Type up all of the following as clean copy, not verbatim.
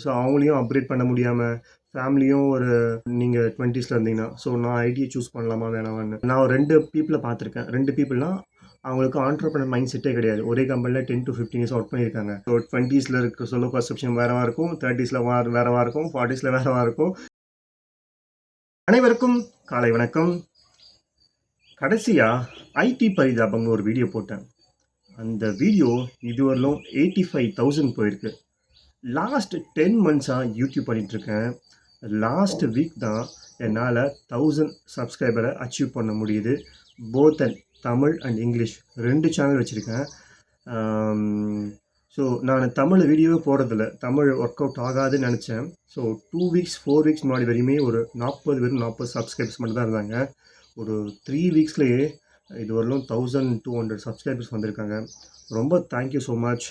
So அவங்களையும் upgrade பண்ண முடியாமல் ஃபேமிலியும் ஒரு நீங்கள் 20ஸ்ல இருந்தீங்கன்னா ஸோ நான் ஐடியை சூஸ் பண்ணலாமா வேணாமான்னு நான் ஒரு 2 பீப்புளை பார்த்துருக்கேன். 2 பீப்புள்னா அவங்களுக்கு ஆண்டர்ப்ரனர் மைண்ட் செட்டே கிடையாது. ஒரே கம்பெனியில் 10 to 15 இயர்ஸ் ஒர்க் பண்ணியிருக்காங்க. ஸோ 20ஸ்ல இருக்க சொல்ல பர்செப்ஷன் வேறவா இருக்கும், 30ஸ்ல வேறவா இருக்கும், 40ஸ்ல வேறவா இருக்கும். அனைவருக்கும் காலை வணக்கம். கடைசியாக ஐடி பரிதாபம்னு ஒரு வீடியோ போட்டேன். அந்த வீடியோ இதுவரையிலும் 85,000 போயிருக்கு. லாஸ்ட் 10 மந்த்ஸாக யூடியூப் பண்ணிகிட்ருக்கேன். லாஸ்ட் வீக் தான் என்னால் 1000 சப்ஸ்கிரைபரை அச்சீவ் பண்ண முடியுது. Both and Tamil and English 2 channel வச்சுருக்கேன். ஸோ நான் தமிழ் வீடியோவே போடுறதில்ல. தமிழ் ஒர்க் அவுட் ஆகாதுன்னு நினச்சேன். ஸோ 2 வீக்ஸ் 4 வீக்ஸ் முன்னாடி வரையுமே ஒரு 40 சப்ஸ்கிரைபர்ஸ் மட்டும் தான் இருந்தாங்க. ஒரு 3 வீக்ஸ்லேயே இதுவரையிலும் 1200 சப்ஸ்கிரைபர்ஸ் வந்திருக்காங்க. ரொம்ப தேங்க்யூ ஸோ மச்.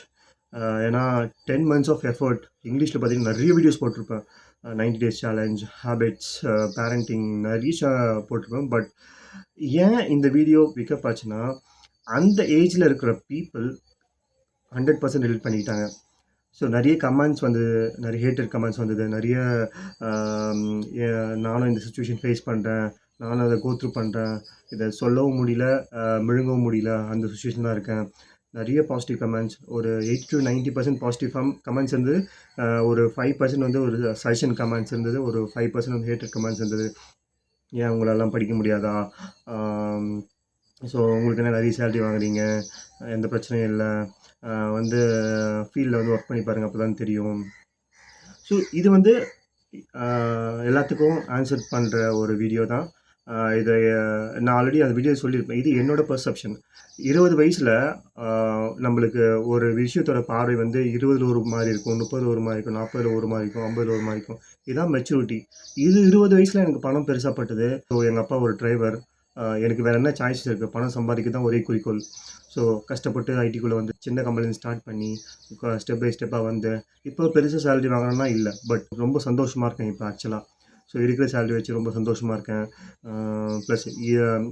ஏன்னா 10 மந்த்ஸ் ஆஃப் எஃபர்ட். இங்கிலீஷில் பார்த்தீங்கன்னா நிறைய வீடியோஸ் போட்டிருப்பேன். 90 டேஸ் சேலஞ்ச், ஹேபிட்ஸ், பேரண்டிங் நிறைய போட்டிருப்பேன். பட் ஏன் இந்த வீடியோ பிக்கப் ஆச்சுன்னா, அந்த ஏஜில் இருக்கிற பீப்புள் 100% ரிலேட் பண்ணிக்கிட்டாங்க. ஸோ நிறைய கமெண்ட்ஸ் வந்தது, நிறைய ஹேட்டட் கமெண்ட்ஸ் வந்தது, நிறைய நானும் இந்த சுச்சுவேஷன் ஃபேஸ் பண்ணுறேன், நானும் அதை கோத்ரூ பண்ணுறேன், இதை சொல்லவும் முடியல, முழுங்கவும் முடியல, அந்த சுச்சுவேஷன் தான் இருக்கேன். நிறைய பாசிட்டிவ் கமெண்ட்ஸ், ஒரு 80 to 90% பாசிட்டிவ் கமெண்ட்ஸ் இருந்தது. ஒரு 5% வந்து ஒரு சஜஷன் கமெண்ட்ஸ் இருந்தது. ஒரு 5% வந்து ஹேட்டட் கமெண்ட்ஸ் இருந்தது. ஏன் உங்களெல்லாம் படிக்க முடியாதா, ஸோ உங்களுக்கு என்ன நிறைய சேலரி வாங்குறீங்க, எந்த பிரச்சனையும் இல்லை, வந்து ஃபீல்டில் வந்து ஒர்க் பண்ணி பாருங்கள் அப்போ தான் தெரியும். ஸோ இது வந்து எல்லாத்துக்கும் ஆன்சர் பண்ணுற ஒரு வீடியோ தான். இதை நான் ஆல்ரெடி அந்த வீடியோ சொல்லியிருப்பேன். இது என்னோடய பர்செப்ஷன். 20 வயசில் நம்மளுக்கு ஒரு விஷயத்தோட பார்வை வந்து 20ல் ஒரு மாதிரி இருக்கும், 30ல் ஒரு மாதிரி இருக்கும், 40ல் ஒரு மாதிரி இருக்கும், 50ல் ஒரு மாதிரி இருக்கும். இதுதான் மெச்சூரிட்டி. இது 20 வயசில் எனக்கு பணம் பெருசாப்பட்டது. ஸோ எங்கள் அப்பா ஒரு டிரைவர். எனக்கு வேறு என்ன சாய்ஸ் இருக்குது, பணம் சம்பாதிக்க தான் ஒரே குறிக்கோள். ஸோ கஷ்டப்பட்டு ஐடிக்குள்ளே வந்து சின்ன கம்பெனிலேருந்து ஸ்டார்ட் பண்ணி ஸ்டெப் பை ஸ்டெப்பாக வந்து இப்போ பெருசாக சேலரி வாங்கணும்னா இல்லை, பட் ரொம்ப சந்தோஷமாக இருக்கேன் இப்போ ஆக்சுவலாக. ஸோ இருக்கிற சேலரி வச்சு ரொம்ப சந்தோஷமாக இருக்கேன். ப்ளஸ்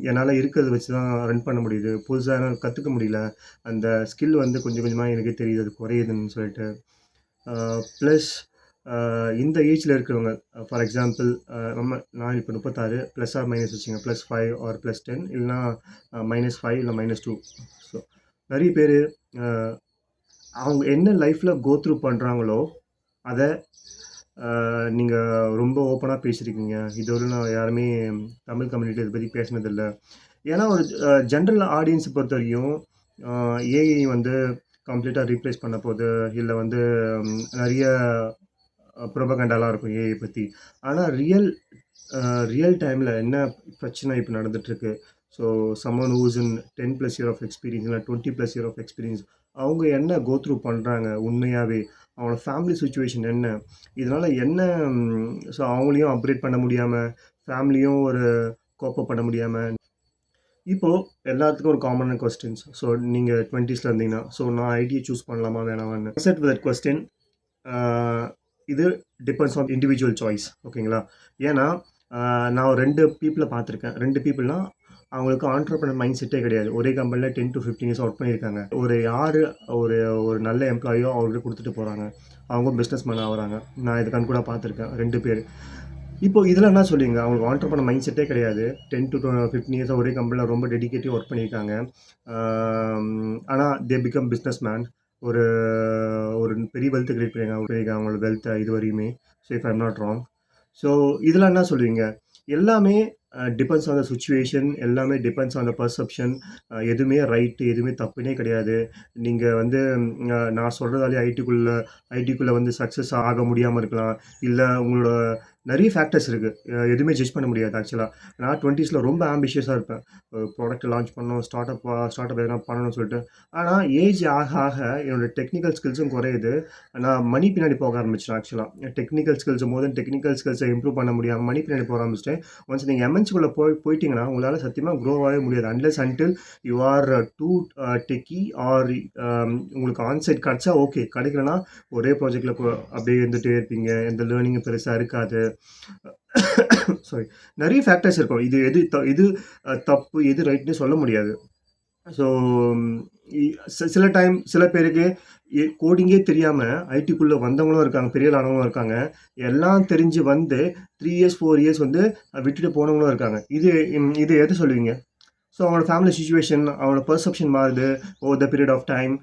என்னால் இருக்கிறத வச்சு தான் ரன் பண்ண முடியுது. புதுசாக என்னால் கற்றுக்க முடியல. அந்த ஸ்கில் வந்து கொஞ்சம் கொஞ்சமாக எனக்கே தெரியுது அது குறையுதுன்னு சொல்லிட்டு. ப்ளஸ் இந்த ஏஜில் இருக்கிறவங்க, ஃபார் எக்ஸாம்பிள் நான் இப்போ 36 ப்ளஸ் ஆர் மைனஸ் வச்சுங்க, +5 ஆர் +10 இல்லைனா -5 இல்லை -2. ஸோ நிறைய பேர் அவங்க என்ன லைஃப்பில் கோத்ரூ பண்ணுறாங்களோ அதை நீங்கள் ரொம்ப ஓப்பனாக பேசியிருக்கீங்க. இதுவரை நான் யாருமே தமிழ் கம்யூனிட்டி இதை பற்றி பேசினதில்லை. ஏன்னா ஒரு ஜென்ரல் ஆடியன்ஸை பொறுத்த வரைக்கும் ஏஐ வந்து கம்ப்ளீட்டாக ரீப்ளேஸ் பண்ண போகுது, இல்லை வந்து நிறைய ப்ரொபகண்டாலாம் இருக்கும் ஏஐ பற்றி. ஆனால் ரியல் டைமில் என்ன பிரச்சனை இப்போ நடந்துகிட்ருக்கு. So someone who's in 10+ year of experience இல்லை 20+ இயர் ஆஃப் எக்ஸ்பீரியன்ஸ், அவங்க என்ன கோத்ரூ பண்ணுறாங்க உண்மையாகவே, அவங்களோட ஃபேமிலி சுச்சுவேஷன் என்ன, இதனால் என்ன, ஸோ அவங்களையும் அப்கிரேட் பண்ண முடியாமல், ஃபேமிலியும் ஒரு கோப்பப் பண்ண முடியாமல். இப்போது எல்லாத்துக்கும் ஒரு காமனான கொஸ்டின்ஸ். ஸோ நீங்கள் 20ஸ்ல இருந்தீங்கன்னா ஸோ நான் ஐடியை சூஸ் பண்ணலாமா வேணாமான்னு செட் வித் தட் கொஸ்டின். இது டிபெண்ட்ஸ் ஆன் இண்டிவிஜுவல் சாய்ஸ். ஓகேங்களா? ஏன்னா நான் ஒரு 2 பீப்புளை பார்த்துருக்கேன். 2 பீப்புள்னா அவங்களுக்கு ஆண்டர்ப்ரனர் மைண்ட் செட்டே கிடையாது. ஒரே கம்பெனியில் 10 to 15 இயர்ஸ் ஒர்க் பண்ணியிருக்காங்க. ஒரு ஒரு நல்ல எம்ப்ளாயோ அவர்கிட்ட கொடுத்துட்டு போகிறாங்க. அவங்க பிஸ்னஸ் மேன் ஆகுறாங்க. நான் இது கண் கூட பார்த்துருக்கேன் 2 பேர். இப்போ இதில் என்ன சொல்லுவீங்க, அவங்களுக்கு ஆண்டர்ப்ரனர் மைண்ட் செட்டே கிடையாது. 10 to 15 இயர்ஸாக ஒரே கம்பெனியில் ரொம்ப டெடிகேட்டிவ் ஒர்க் பண்ணியிருக்காங்க. ஆனால் தே பிகம் பிஸ்னஸ் மேன். ஒரு ஒரு பெரிய வெல்த் கிரியேட் பண்ணியிருக்காங்க அவங்களோட வெல்த்தை இது வரையுமே. So if I'm not wrong. So இதில் என்ன சொல்லுவீங்க, எல்லாமே டிபெண்ட்ஸ் ஆன் த சுச்சுவேஷன், எல்லாமே டிபெண்ட்ஸ் ஆன் த பர்செப்ஷன். எதுவுமே ரைட்டு, எதுவுமே தப்புனே கிடையாது. நீங்கள் வந்து நான் சொல்கிறதாலே ஐடிக்குள்ளே வந்து சக்ஸஸ் ஆக முடியாமல் இருக்கலாம். இல்லை உங்களோட நிறைய ஃபேக்டர்ஸ் இருக்குது. எதுவுமே ஜட்ஜ் பண்ண முடியாது ஆக்சுவலாக. நான் 20ஸ்ல ரொம்ப ஆம்பிஷியஸாக இருப்பேன். ப்ராடக்ட் லான்ச் பண்ணணும், ஸ்டார்ட் அப் எதனா பண்ணணும்னு சொல்லிட்டு. ஆனால் ஏஜ் ஆக ஆக என்னோடய டெக்னிக்கல் ஸ்கில்ஸும் குறையுது. நான் மணி பின்னாடி போக ஆரம்பிச்சிட்டேன் ஆக்சுவலாக. டெக்னிக்கல் ஸ்கில்ஸ் டெக்னிக்கல் ஸ்கில்ஸை இம்ப்ரூவ் பண்ண முடியாமல் மணி பின்னாடி போக ஆரம்பிச்சிட்டேன். ஒன்ஸ் நீங்கள் எம்என்சிக்குள்ளே போயிட்டீங்கன்னா உங்களால் சத்தியமாக க்ரோ ஆகவே முடியாது. Unless until you are too techie or உங்களுக்கு ஆன்சைட் கிடச்சா ஓகே, கிடைக்கலனா ஒரே ப்ராஜெக்டில் அப்படியே இருந்துகிட்டே இருப்பீங்க. எந்த லேர்னிங்கும் பெருசாக இருக்காது. சாரி, நிறைய ஃபேக்டர்ஸ் இருக்கும். இது தப்பு எது ரைட்னு சொல்ல முடியாது. ஸோ சில டைம் சில பேருக்கு கோடிங்கே தெரியாமல் ஐடிக்குள்ளே வந்தவங்களும் இருக்காங்க, பெரிய ஆனவங்களும் இருக்காங்க. எல்லாம் தெரிஞ்சு வந்து 3 இயர்ஸ் 4 இயர்ஸ் வந்து விட்டுட்டு போனவங்களும் இருக்காங்க. இது எது சொல்லுவீங்க? ஸோ அவங்களோட ஃபேமிலி சிச்சுவேஷன், அவங்களோட பெர்செப்ஷன் மாறுது over the period of time.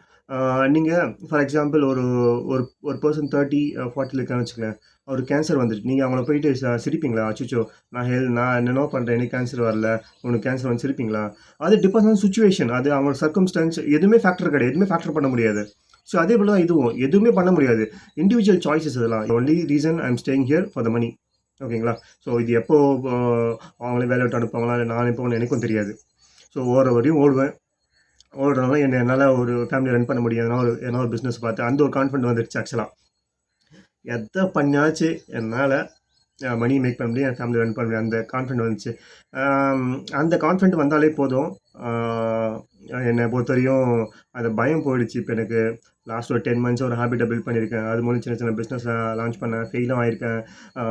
நீங்கள் ஃபார் எக்ஸாம்பிள் ஒரு ஒரு ஒரு பெர்சன் 30 40 இருக்கான்னு வச்சுக்கங்களேன். அவருக்கு கேன்சர் வந்துருச்சு. நீங்கள் அவங்கள போயிட்டு சிரிப்பீங்களா? அச்சச்சோ! நான் என்னென்னவோ பண்ணுறேன். எனக்கு கேன்சர் வரல. உனக்கு கேன்சர் வந்து சிரிப்பீங்களா? அது டிபெண்ட்ஸ் ஆன் சிச்சுவேஷன். அது அவங்களோட சர்க்கம்ஸ்டன்ஸ் எதுவுமே ஃபேக்டர் கிடையாது. எதுவுமே ஃபேக்டர் பண்ண முடியாது. ஸோ அதே போல தான் இதுவும். எதுவுமே பண்ண முடியாது. இண்டிவிஜுவல் சாய்ஸஸ் இதெல்லாம். Only reason I am staying here for the money. ஓகேங்களா? ஸோ இது எப்போ அ அவங்கள வேலைய விட்டு அனுப்புவாங்களா? இல்ல நான் அனுப்புவேன்னு எனக்கும் தெரியாது. ஸோ ஓடுற வரையும் ஓடுவேன். ஓடுறனால என்னால ஒரு ஃபேமிலிய ரன் பண்ண முடியும். எதனா ஒரு பிசினஸ் பார்த்து அந்த ஒரு கான்ஃபிடென்ட் வந்துருச்சு ஆக்சுவலா. எத பண்ணியாச்சு என்னால மணி மேக் பண்ண முடியும். என் ஃபேமிலி ரன் பண்ண முடியும். அந்த கான்ஃபிடென்ட் வந்துச்சு. அம் அந்த கான்ஃபிடென்ட் வந்தாலே போதும். ஆ என்ன பொறுத்தவரையும் அந்த பயம் போயிடுச்சு. இப்ப எனக்கு லாஸ்ட் ஒரு 10 மந்த்ஸா ஒரு ஹேபிட்ட பில்ட் பண்ணியிருக்கேன். அது மூலம் சின்ன சின்ன பிசினஸ் லான்ச் பண்ணேன். ஃபெயிலும் ஆயிருக்கேன். அ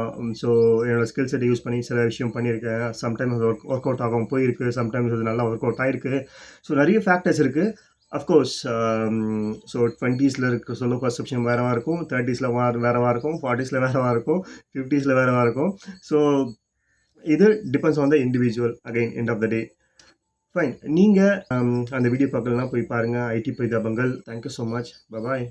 ஸோ என்னோட ஸ்கில் செட்ட யூஸ் பண்ணி சில விஷயம் பண்ணியிருக்கேன். சம்டைம்ஸ் அது ஒர்க் அவுட் ஆகாம போயிருக்கு. சம்டைம்ஸ் அது நல்லா ஒர்க் அவுட் ஆயிருக்கு. ஸோ நெறைய ஃபேக்டர்ஸ் இருக்கு. அஃப்கோர்ஸ் ஸோ 20ஸ்ல இருக்க சொல்லோ பர்செப்ஷன் வேறவா இருக்கும். 30ஸ்ல வேறவா இருக்கும். 40ஸ்ல வேறவா இருக்கும். 50ஸ்ல வேறவா இருக்கும். ஸோ இது depends on the individual again end of the day. Fine. நீங்க அந்த வீடியோ பார்க்கலனா போய் பாருங்க. ஐடி பரிதாபங்கள். Thank you so much. Bye.